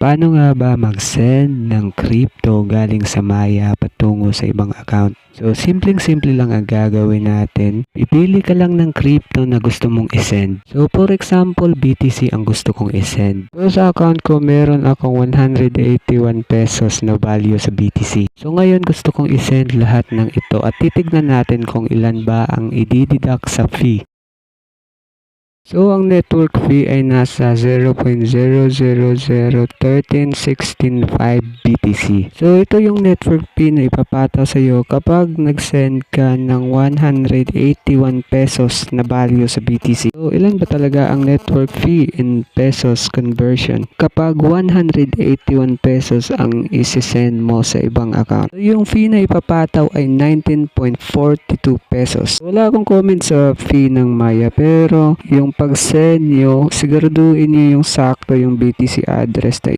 Paano nga ba mag-send ng crypto galing sa Maya patungo sa ibang account? So, simpleng-simple lang ang gagawin natin. Pipili ka lang ng crypto na gusto mong isend. So, for example, BTC ang gusto kong isend. So, sa account ko, meron akong 181 pesos na value sa BTC. So, ngayon gusto kong isend lahat ng ito at titignan natin kung ilan ba ang i-deduct sa fee. So, ang network fee ay nasa 0.00013165 BTC. So, ito yung network fee na ipapataw sa iyo kapag nag-send ka ng 181 pesos na value sa BTC. So, ilan ba talaga ang network fee in pesos conversion kapag 181 pesos ang isi-send mo sa ibang account? So, yung fee na ipapataw ay 19.42 pesos. Wala akong comment sa fee ng Maya, pero yung pag-send nyo, siguraduhin nyo yung sakto yung BTC address na